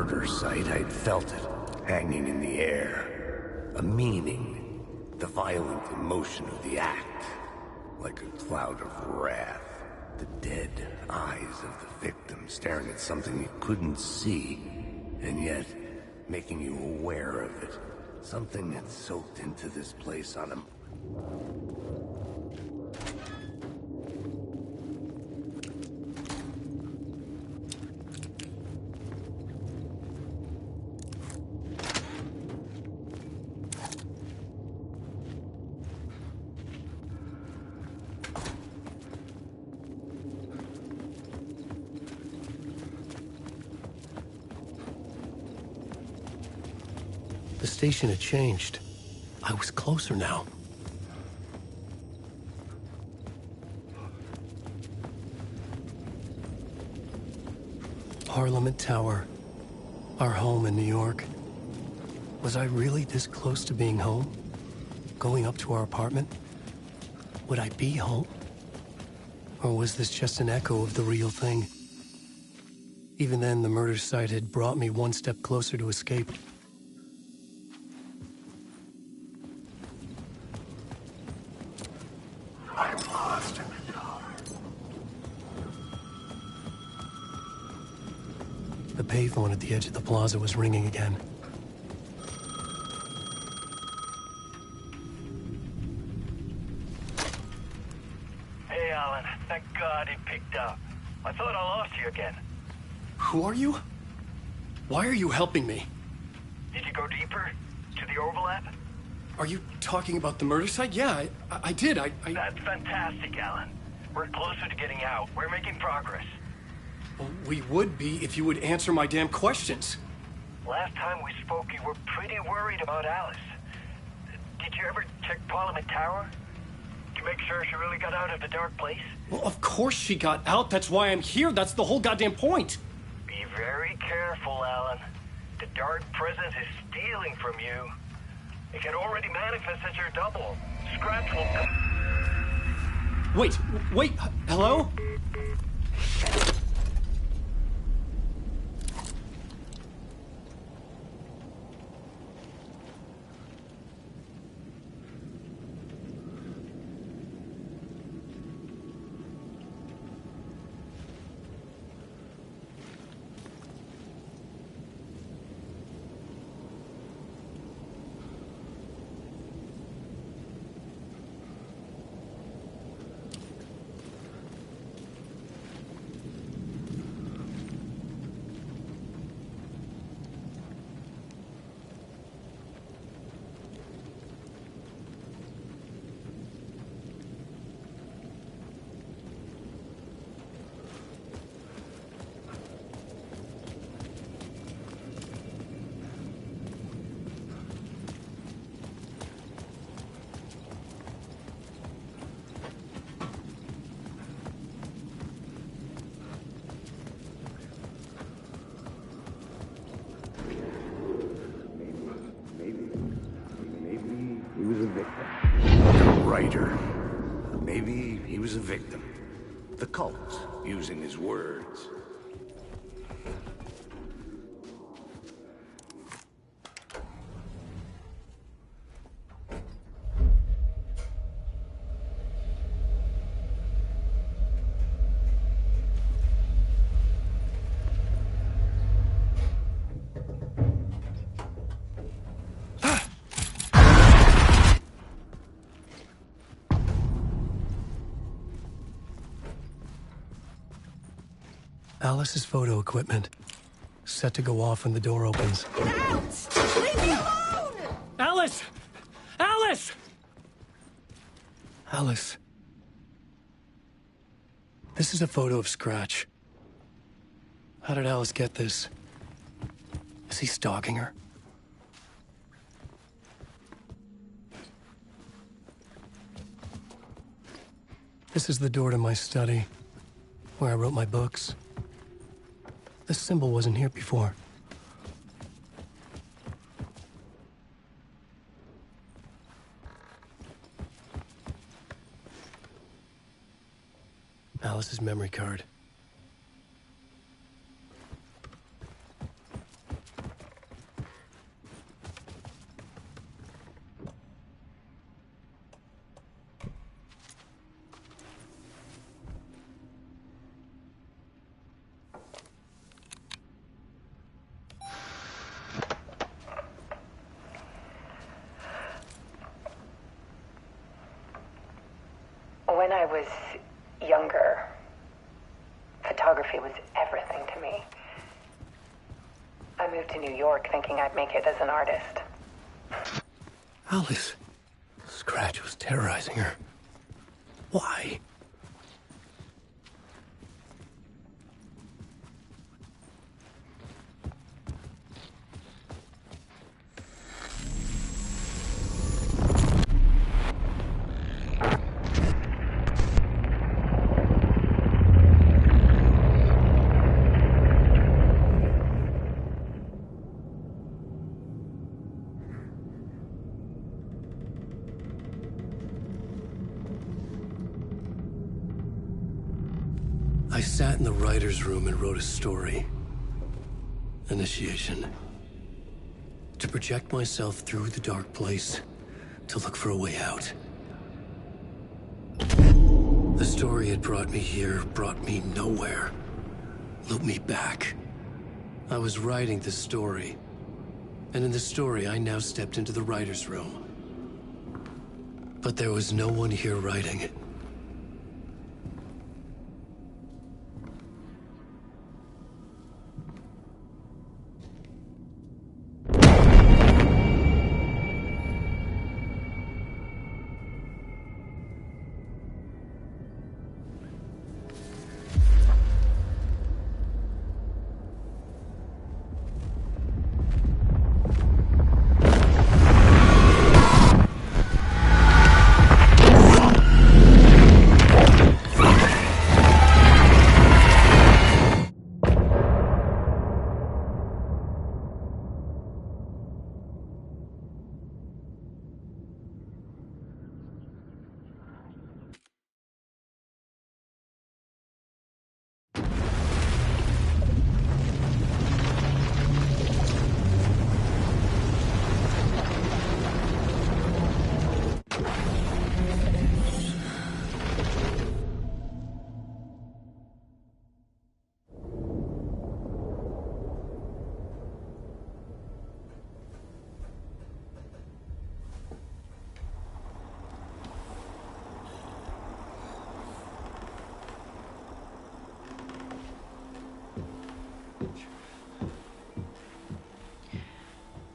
murder site, I'd felt it, hanging in the air. A meaning. The violent emotion of the act. Like a cloud of wrath. The dead eyes of the victim staring at something you couldn't see, and yet making you aware of it. Something had soaked into this place on a... The station had changed. I was closer now. Parliament Tower. Our home in New York. Was I really this close to being home? Going up to our apartment? Would I be home? Or was this just an echo of the real thing? Even then, the murder site had brought me one step closer to escape. I'm lost in the dark. The payphone at the edge of the plaza was ringing again. Hey, Alan. Thank God it picked up. I thought I lost you again. Who are you? Why are you helping me? Did you go deeper? To the overlap? Are you talking about the murder site? Yeah, I did. That's fantastic, Alan. We're closer to getting out. We're making progress. Well, we would be if you would answer my damn questions. Last time we spoke, you were pretty worried about Alice. Did you ever check Parliament Tower? To make sure she really got out of the dark place? Well, of course she got out. That's why I'm here. That's the whole goddamn point. Be very careful, Alan. The dark presence is stealing from you. It can already manifest as your double. Scratch will come. Wait, hello? Writer. Maybe he was a victim. The cult, using his words. Alice's photo equipment. Set to go off when the door opens. Get out! Leave me alone! Alice! Alice! Alice. This is a photo of Scratch. How did Alice get this? Is he stalking her? This is the door to my study, where I wrote my books. This symbol wasn't here before. Alice's memory card. When I was younger, photography was everything to me. I moved to New York thinking I'd make it as an artist. Alice. Scratch was terrorizing her. Why? I sat in the writer's room and wrote a story. Initiation. To project myself through the dark place, to look for a way out. The story had brought me here, brought me nowhere. Looped me back. I was writing the story. And in the story, I now stepped into the writer's room. But there was no one here writing it.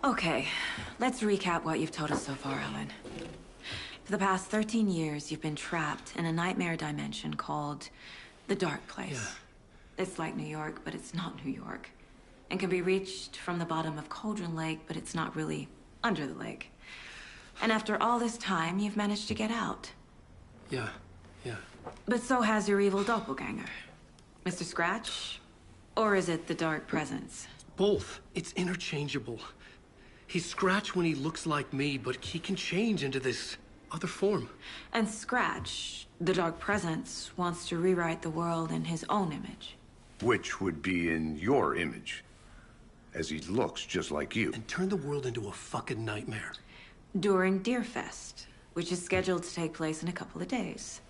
Okay, let's recap what you've told us so far, Alan. For the past 13 years, you've been trapped in a nightmare dimension called the Dark Place. Yeah. It's like New York, but it's not New York. And can be reached from the bottom of Cauldron Lake, but it's not really under the lake. And after all this time, you've managed to get out. Yeah. But so has your evil doppelganger. Mr. Scratch? Or is it the Dark Presence? Both. It's interchangeable. He's Scratch when he looks like me, but he can change into this other form. And Scratch, the Dark Presence, wants to rewrite the world in his own image. Which would be in your image, as he looks just like you. And turn the world into a fucking nightmare. During Deerfest, which is scheduled to take place in a couple of days.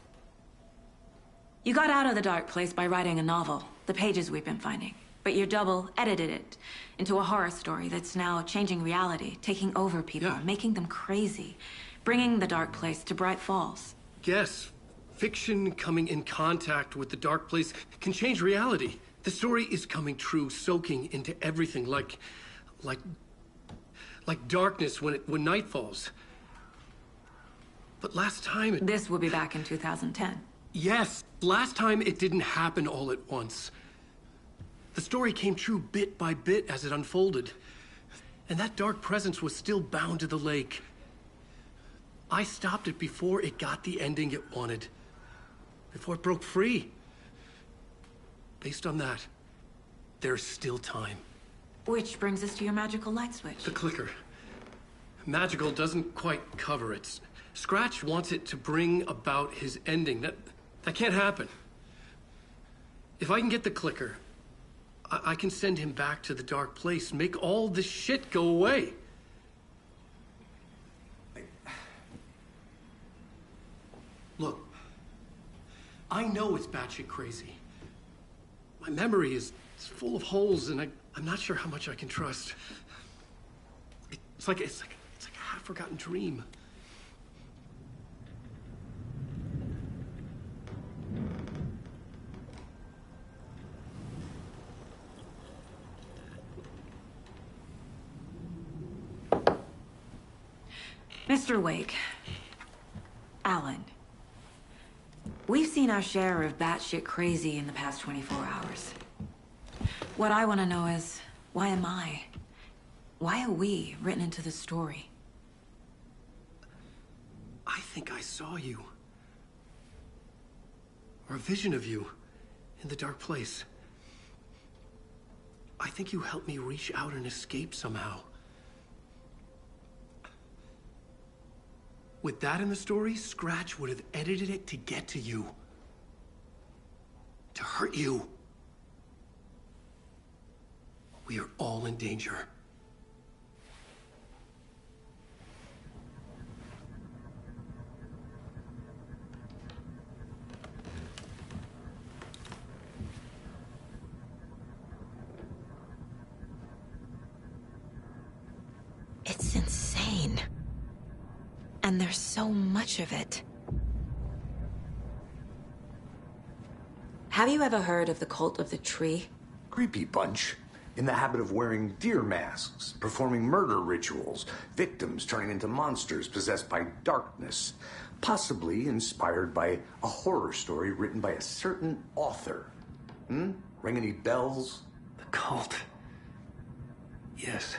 You got out of the Dark Place by writing a novel, the pages we've been finding. But your double edited it into a horror story that's now changing reality, taking over people, making them crazy, bringing the Dark Place to Bright Falls. Yes, fiction coming in contact with the Dark Place can change reality. The story is coming true, soaking into everything, like darkness when night falls. But last time it... This will be back in 2010. Yes, last time it didn't happen all at once. The story came true bit by bit as it unfolded. And that dark presence was still bound to the lake. I stopped it before it got the ending it wanted. Before it broke free. Based on that, there's still time. Which brings us to your magical light switch. The clicker. Magical doesn't quite cover it. Scratch wants it to bring about his ending. That can't happen. If I can get the clicker, I can send him back to the Dark Place, make all this shit go away. Look, I know it's batshit crazy. My memory is full of holes, and I'm not sure how much I can trust. It's like a half-forgotten dream. Mr. Wake. Alan. We've seen our share of batshit crazy in the past 24 hours. What I want to know is, why am I? Why are we written into the story? I think I saw you. Or a vision of you in the dark place. I think you helped me reach out and escape somehow. With that in the story, Scratch would have edited it to get to you. To hurt you. We are all in danger. It's insane. And there's so much of it. Have you ever heard of the Cult of the Tree? Creepy bunch. In the habit of wearing deer masks, performing murder rituals, victims turning into monsters possessed by darkness, possibly inspired by a horror story written by a certain author. Ring any bells? The cult. Yes.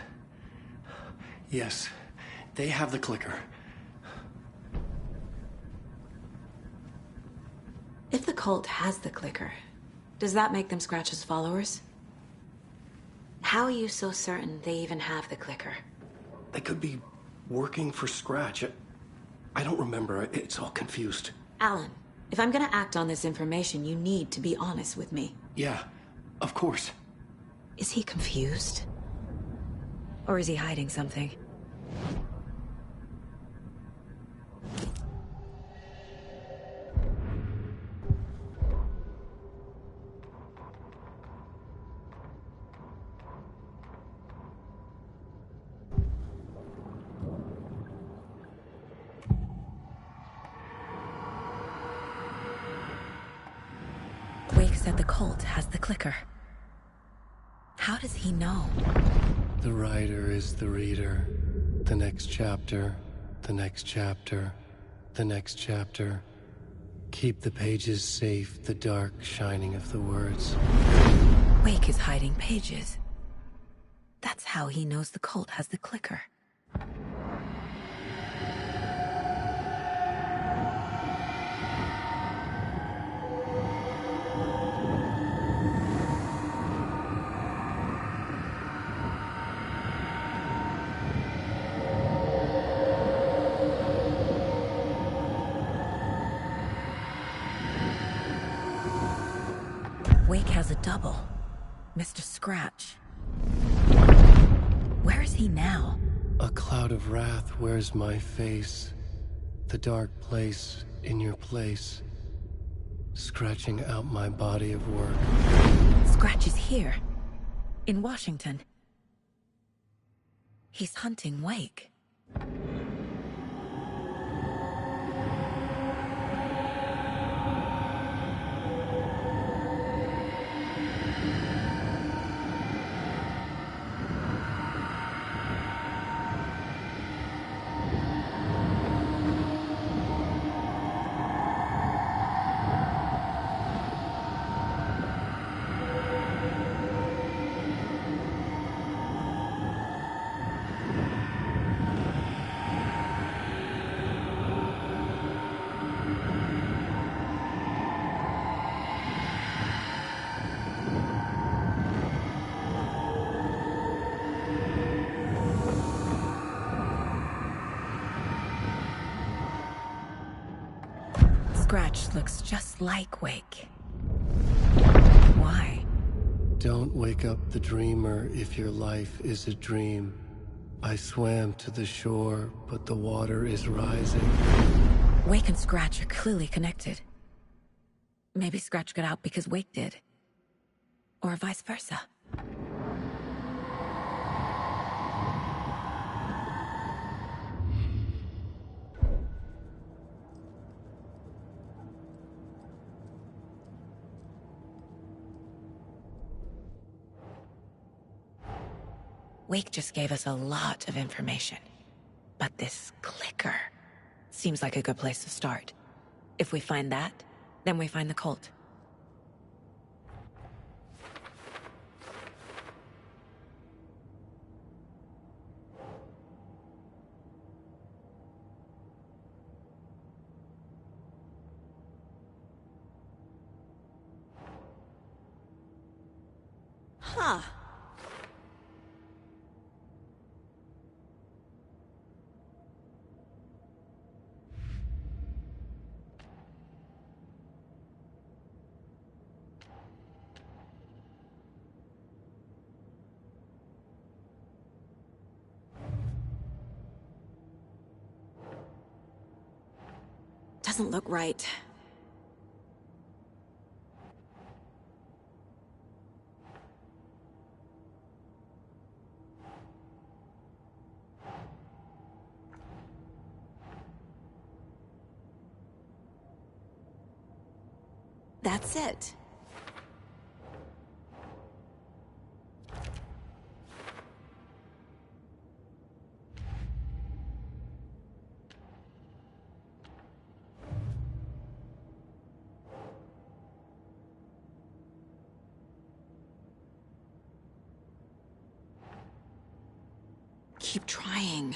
Yes. They have the clicker. If the cult has the clicker, does that make them Scratch's followers? How are you so certain they even have the clicker? They could be working for Scratch. I don't remember. It's all confused. Alan, if I'm gonna act on this information, you need to be honest with me. Yeah, of course. Is he confused? Or is he hiding something? Wake said the cult has the clicker. How does he know? The writer is the reader. The next chapter, the next chapter, the next chapter. Keep the pages safe, the dark shining of the words. Wake is hiding pages. That's how he knows the cult has the clicker. Wake has a double. Mr. Scratch. Where is he now? A cloud of wrath wears my face. The dark place in your place. Scratching out my body of work. Scratch is here. In Washington. He's hunting Wake. Scratch looks just like Wake. Why? Don't wake up the dreamer if your life is a dream. I swam to the shore, but the water is rising. Wake and Scratch are clearly connected. Maybe Scratch got out because Wake did. Or vice versa. Wake just gave us a lot of information. But this clicker seems like a good place to start. If we find that, then we find the cult. Huh. Doesn't look right. That's it. Keep trying.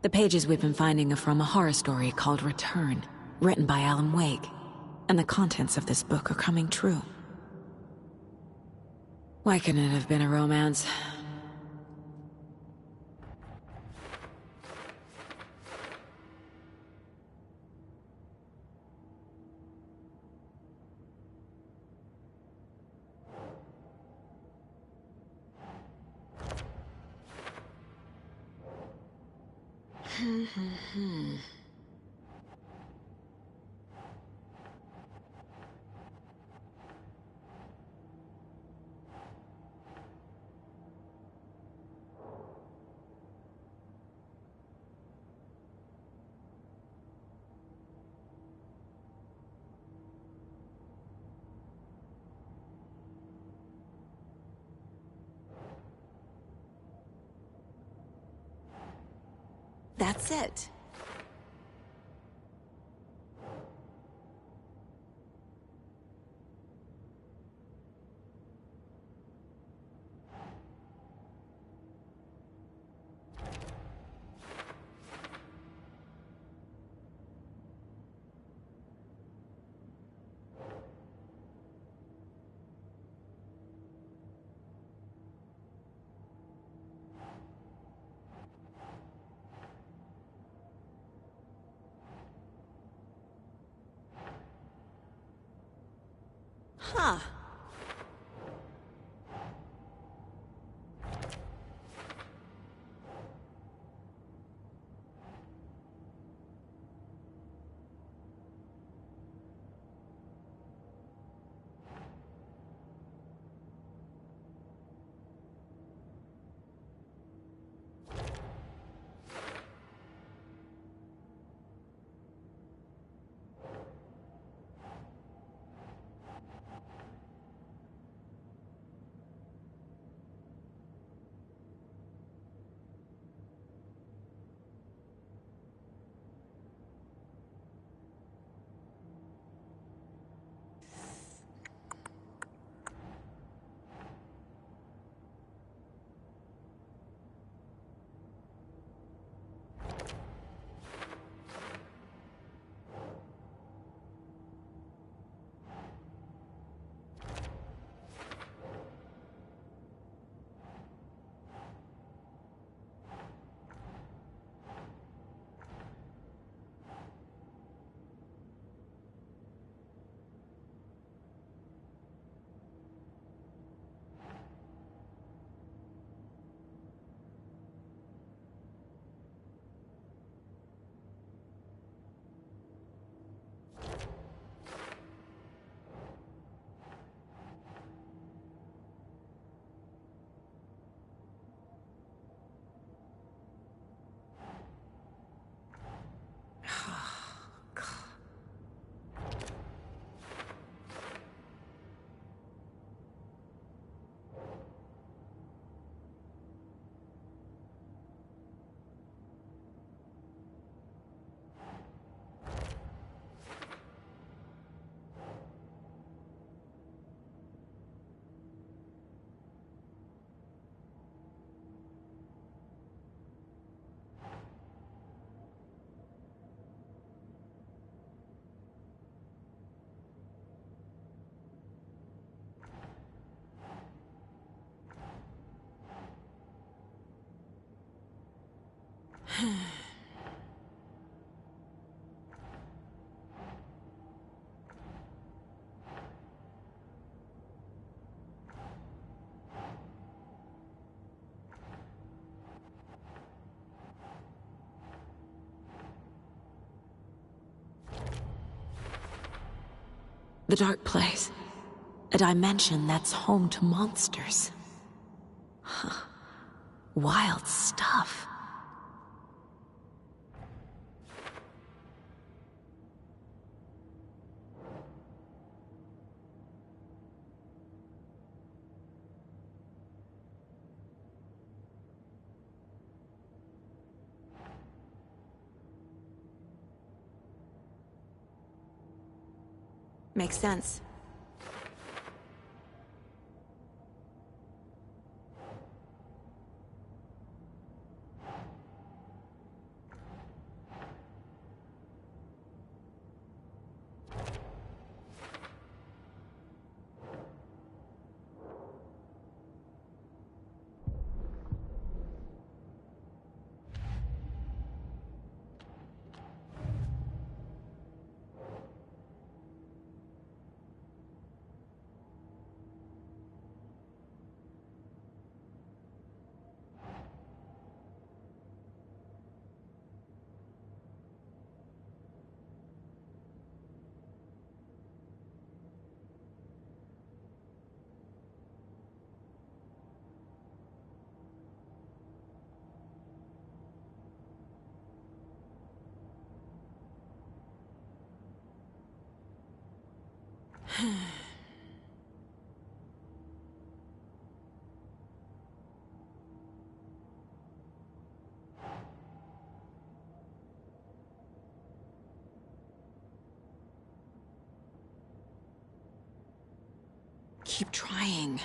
The pages we've been finding are from a horror story called Return, written by Alan Wake, and the contents of this book are coming true. Why couldn't it have been a romance? That's it. Huh. The Dark Place. A dimension that's home to monsters. Huh. Wild stuff. Makes sense. Keep trying.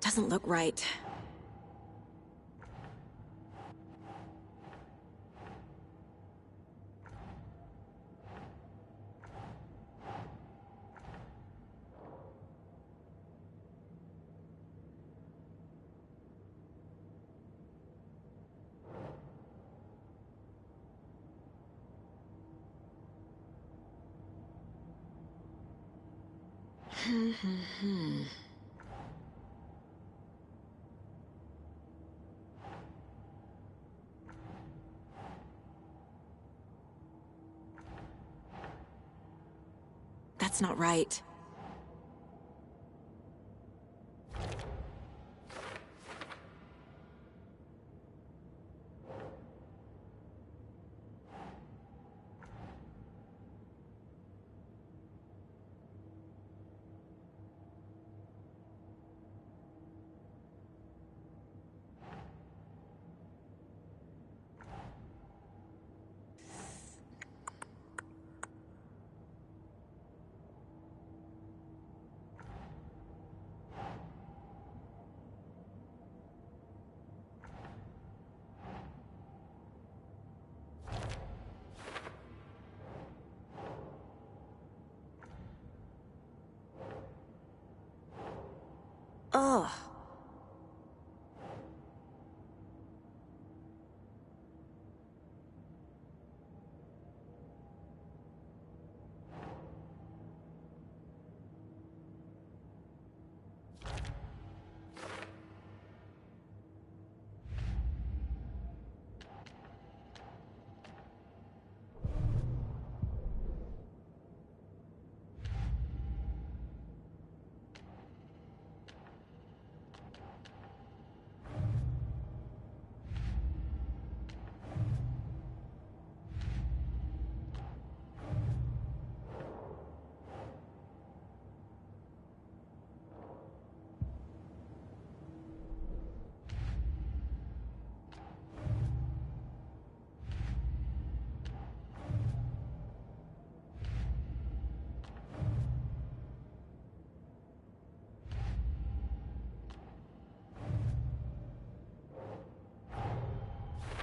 Doesn't look right. That's not right. Ugh.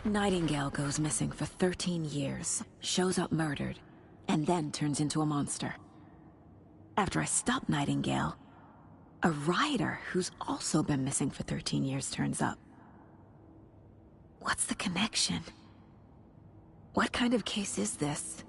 Nightingale goes missing for 13 years, shows up murdered, and then turns into a monster. After I stop Nightingale, a rider who's also been missing for 13 years turns up. What's the connection? What kind of case is this?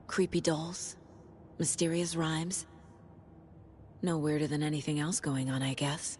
Creepy dolls, mysterious rhymes. No weirder than anything else going on, I guess.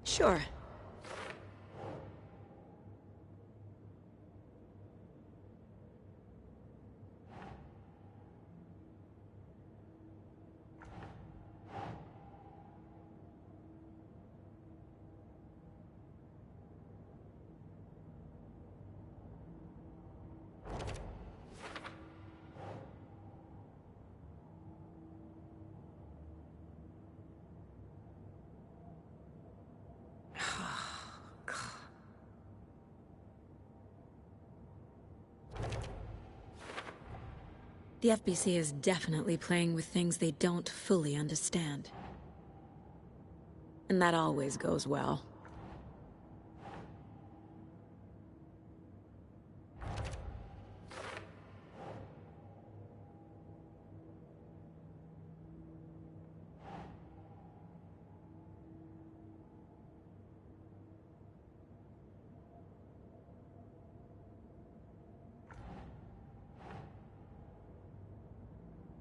Sure. The FBC is definitely playing with things they don't fully understand. And that always goes well.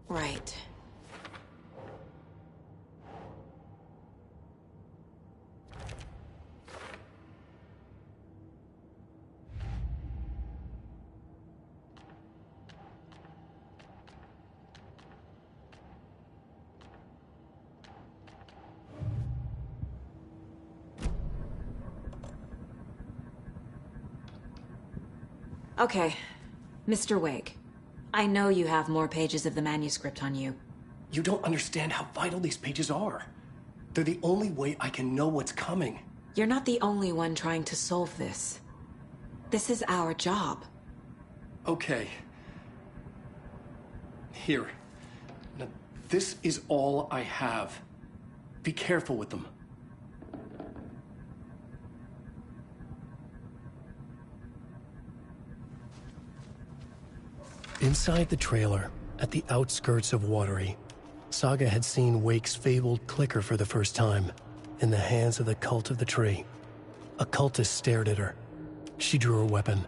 Right. Okay, Mr. Wake. I know you have more pages of the manuscript on you. You don't understand how vital these pages are. They're the only way I can know what's coming. You're not the only one trying to solve this. This is our job. Okay. Here. Now, this is all I have. Be careful with them. Inside the trailer, at the outskirts of Watery, Saga had seen Wake's fabled clicker for the first time, in the hands of the Cult of the Tree. A cultist stared at her. She drew her weapon.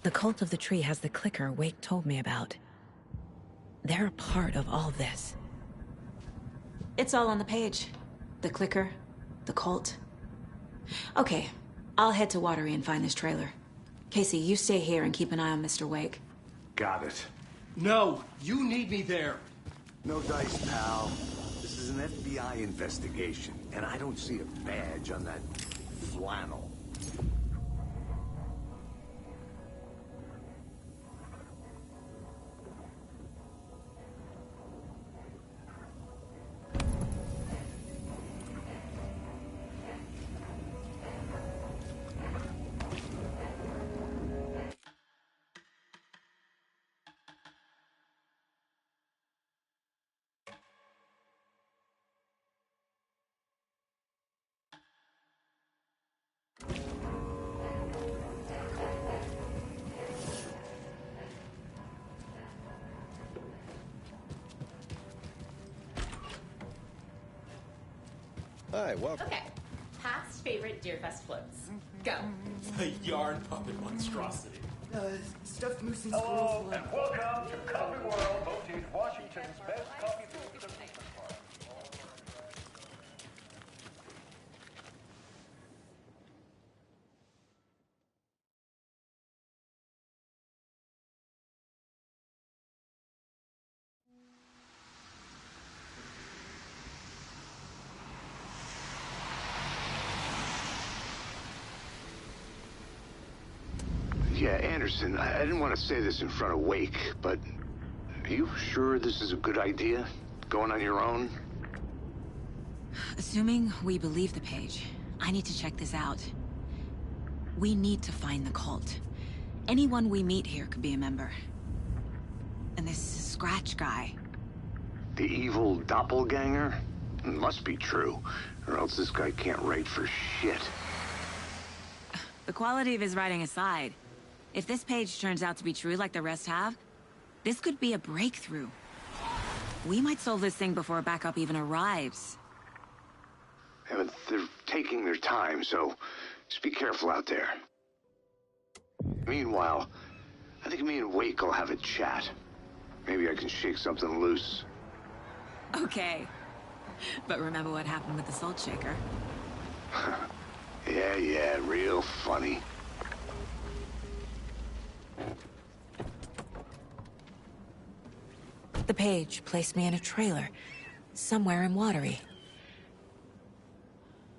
The Cult of the Tree has the clicker Wake told me about. They're a part of all this. It's all on the page. The clicker, the cult. Okay, I'll head to Watery and find this trailer. Casey, you stay here and keep an eye on Mr. Wake. Got it. No, you need me there. No dice, pal. This is an FBI investigation, and I don't see a badge on that flannel. Hi, welcome. Okay. Past favorite Deerfest floats. Go. The yarn puppet monstrosity. Stuffed moose and Hello, squirrels. and welcome to Coffee World, voted Washington's best coffee booth amusement park. Yeah, Anderson, I didn't want to say this in front of Wake, but are you sure this is a good idea? Going on your own? Assuming we believe the page, I need to check this out. We need to find the cult. Anyone we meet here could be a member. And this Scratch guy. The evil doppelganger? It must be true, or else this guy can't write for shit. The quality of his writing aside, if this page turns out to be true like the rest have, this could be a breakthrough. We might solve this thing before backup even arrives. Yeah, but they're taking their time, so just be careful out there. Meanwhile, I think me and Wake will have a chat. Maybe I can shake something loose. Okay. But remember what happened with the Salt Shaker? Yeah, real funny. The page placed me in a trailer, somewhere in Watery.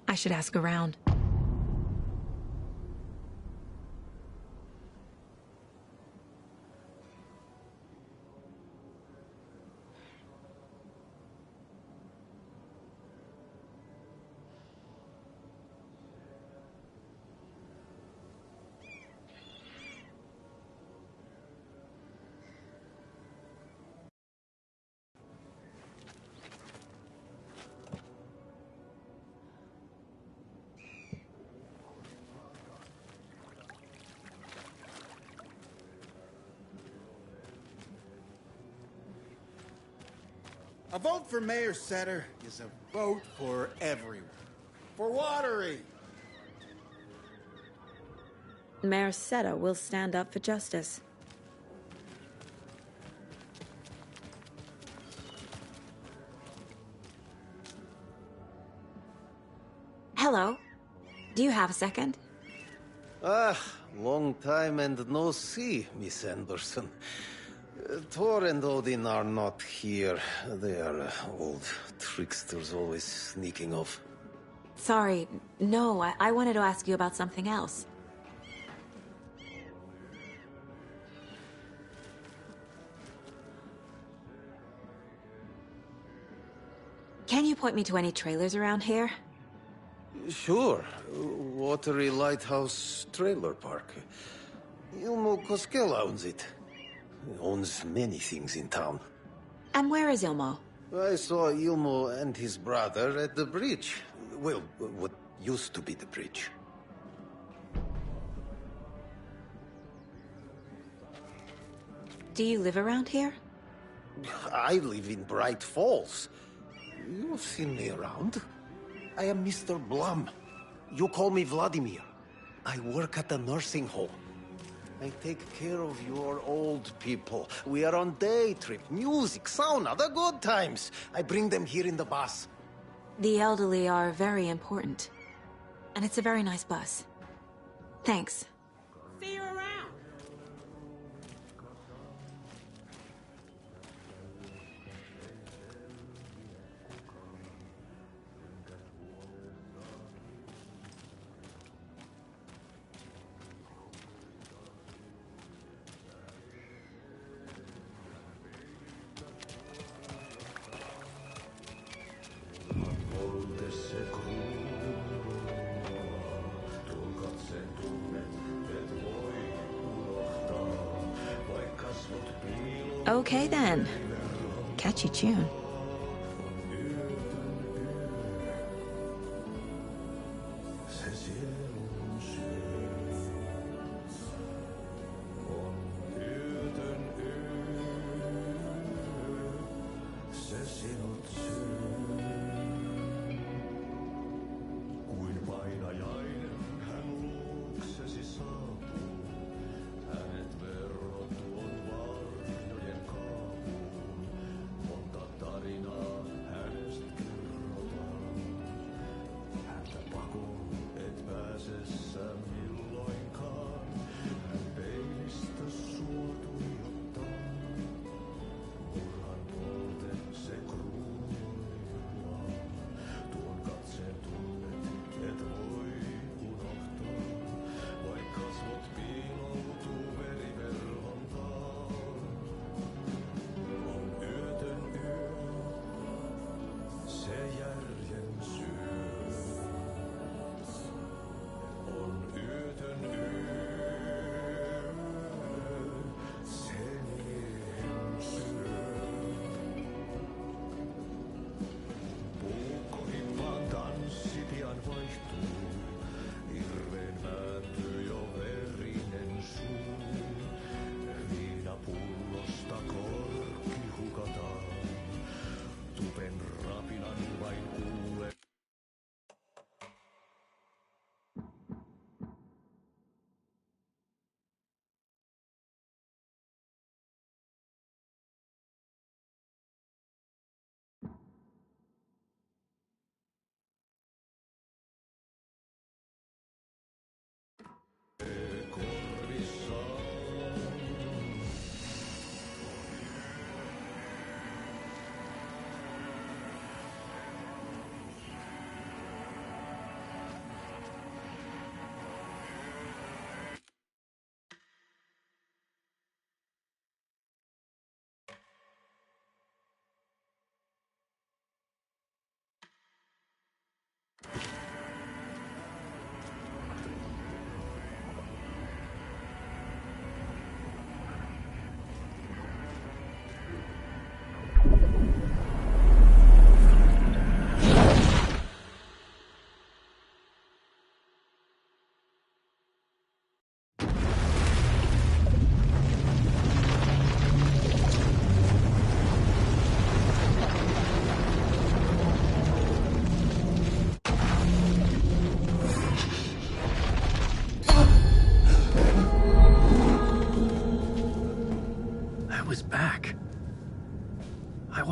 I should ask around. A vote for Mayor Setter is a vote for everyone. For Watery. Mayor Seta will stand up for justice. Hello. Do you have a second? Ah, long time and no see, Miss Anderson. Thor and Odin are not here. They are old tricksters always sneaking off. Sorry. No, I wanted to ask you about something else. Can you point me to any trailers around here? Sure. Watery Lighthouse Trailer Park. Ilmo Koskela owns it. He owns many things in town. And where is Ilmo? I saw Ilmo and his brother at the bridge. Well, what used to be the bridge. Do you live around here? I live in Bright Falls. You've seen me around. I am Mr. Blum. You call me Vladimir. I work at a nursing home. I take care of your old people. We are on day trip, music, sauna, the good times. I bring them here in the bus. The elderly are very important. And it's a very nice bus. Thanks. See you around. Okay then. Catchy tune.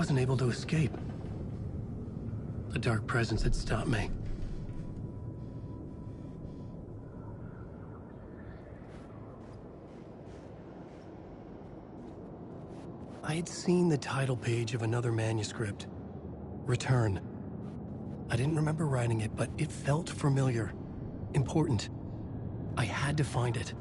wasn't able to escape. The Dark Presence had stopped me. I had seen the title page of another manuscript. Return. I didn't remember writing it, but it felt familiar. Important. I had to find it.